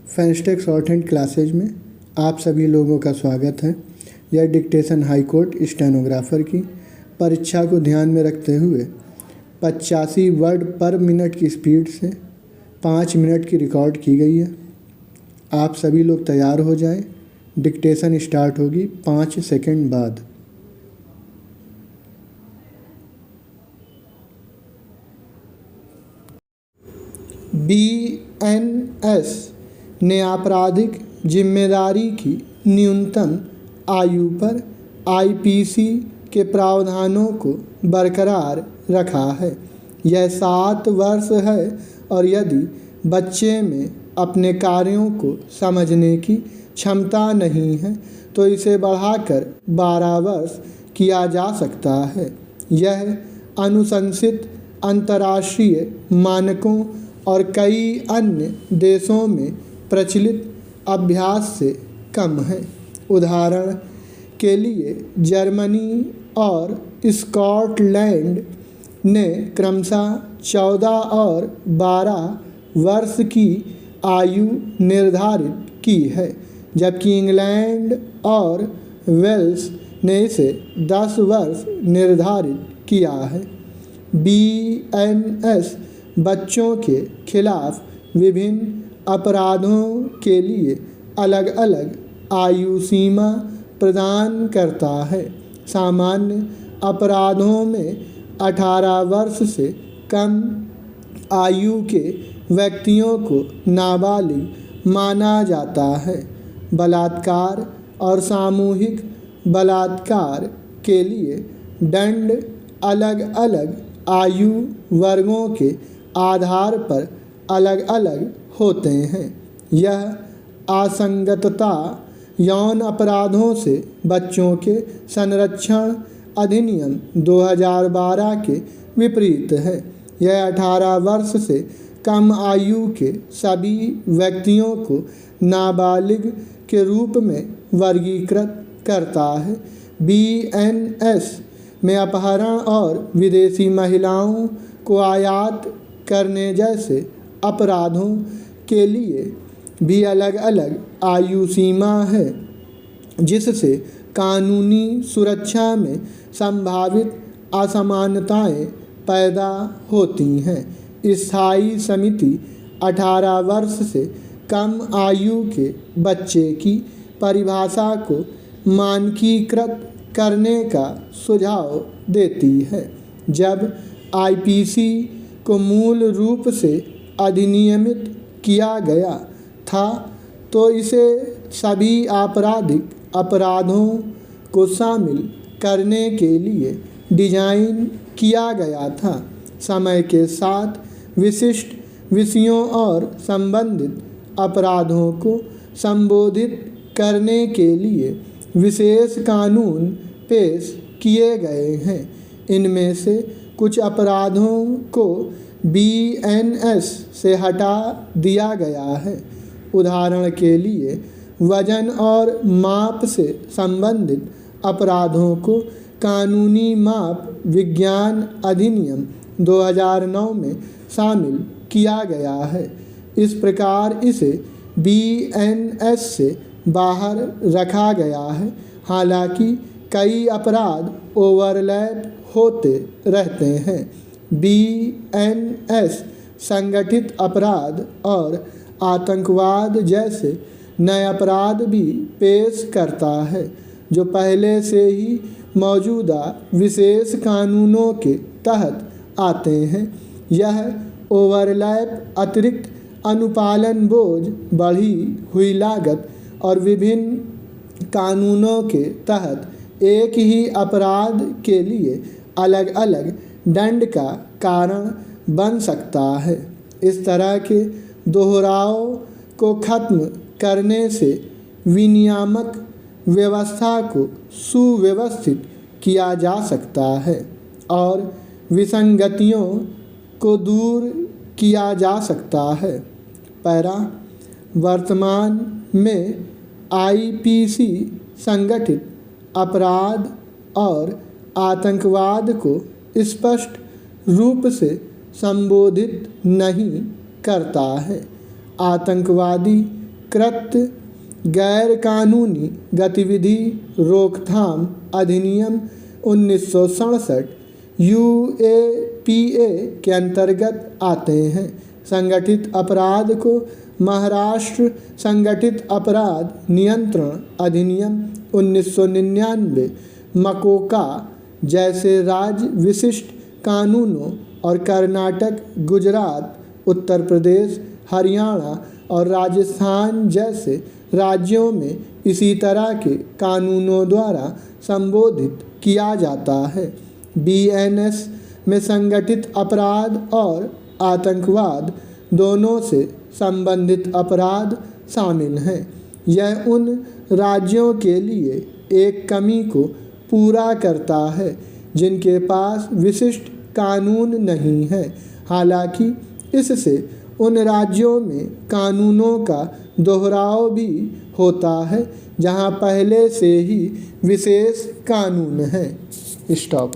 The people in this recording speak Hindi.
फेंस्टेक शॉर्ट हैंड क्लासेज में आप सभी लोगों का स्वागत है। यह डिक्टेशन हाई कोर्ट स्टेनोग्राफर की परीक्षा को ध्यान में रखते हुए 85 वर्ड पर मिनट की स्पीड से 5 मिनट की रिकॉर्ड की गई है। आप सभी लोग तैयार हो जाएं। डिक्टेशन स्टार्ट होगी 5 सेकंड बाद। BNS ने आपराधिक जिम्मेदारी की न्यूनतम आयु पर IPC के प्रावधानों को बरकरार रखा है। यह 7 वर्ष है और यदि बच्चे में अपने कार्यों को समझने की क्षमता नहीं है तो इसे बढ़ाकर 12 वर्ष किया जा सकता है। यह अनुशंसित अंतर्राष्ट्रीय मानकों और कई अन्य देशों में प्रचलित अभ्यास से कम है। उदाहरण के लिए जर्मनी और स्कॉटलैंड ने क्रमशः 14 और 12 वर्ष की आयु निर्धारित की है, जबकि इंग्लैंड और वेल्स ने इसे 10 वर्ष निर्धारित किया है। BNS बच्चों के खिलाफ विभिन्न अपराधों के लिए अलग अलग आयु सीमा प्रदान करता है। सामान्य अपराधों में 18 वर्ष से कम आयु के व्यक्तियों को नाबालिग माना जाता है। बलात्कार और सामूहिक बलात्कार के लिए दंड अलग अलग आयु वर्गों के आधार पर अलग अलग होते हैं। यह असंगतता यौन अपराधों से बच्चों के संरक्षण अधिनियम 2012 के विपरीत है। यह 18 वर्ष से कम आयु के सभी व्यक्तियों को नाबालिग के रूप में वर्गीकृत करता है। BNS में अपहरण और विदेशी महिलाओं को आयात करने जैसे अपराधों के लिए भी अलग अलग आयु सीमा है, जिससे कानूनी सुरक्षा में संभावित असमानताएं पैदा होती हैं। स्थायी समिति 18 वर्ष से कम आयु के बच्चे की परिभाषा को मानकीकृत करने का सुझाव देती है। जब IPC को मूल रूप से अधिनियमित किया गया था तो इसे सभी आपराधिक अपराधों को शामिल करने के लिए डिज़ाइन किया गया था। समय के साथ विशिष्ट विषयों और संबंधित अपराधों को संबोधित करने के लिए विशेष कानून पेश किए गए हैं। इनमें से कुछ अपराधों को BNS से हटा दिया गया है। उदाहरण के लिए वजन और माप से संबंधित अपराधों को कानूनी माप विज्ञान अधिनियम 2009 में शामिल किया गया है। इस प्रकार इसे BNS से बाहर रखा गया है। हालांकि कई अपराध ओवरलैप होते रहते हैं। BNS संगठित अपराध और आतंकवाद जैसे नए अपराध भी पेश करता है, जो पहले से ही मौजूदा विशेष कानूनों के तहत आते हैं। यह ओवरलैप अतिरिक्त अनुपालन बोझ, बढ़ी हुई लागत और विभिन्न कानूनों के तहत एक ही अपराध के लिए अलग अलग दंड का कारण बन सकता है। इस तरह के दोहराव को खत्म करने से विनियामक व्यवस्था को सुव्यवस्थित किया जा सकता है और विसंगतियों को दूर किया जा सकता है। पैरा वर्तमान में IPC संगठित अपराध और आतंकवाद को स्पष्ट रूप से संबोधित नहीं करता है। आतंकवादी कृत्य गैर कानूनी गतिविधि रोकथाम अधिनियम 1967 UAPA के अंतर्गत आते हैं। संगठित अपराध को महाराष्ट्र संगठित अपराध नियंत्रण अधिनियम 1999 मकोका जैसे राज्य विशिष्ट कानूनों और कर्नाटक, गुजरात, उत्तर प्रदेश, हरियाणा और राजस्थान जैसे राज्यों में इसी तरह के कानूनों द्वारा संबोधित किया जाता है। BNS में संगठित अपराध और आतंकवाद दोनों से संबंधित अपराध शामिल हैं। यह उन राज्यों के लिए एक कमी को पूरा करता है जिनके पास विशिष्ट कानून नहीं है। हालांकि इससे उन राज्यों में कानूनों का दोहराव भी होता है जहां पहले से ही विशेष कानून है। स्टॉप।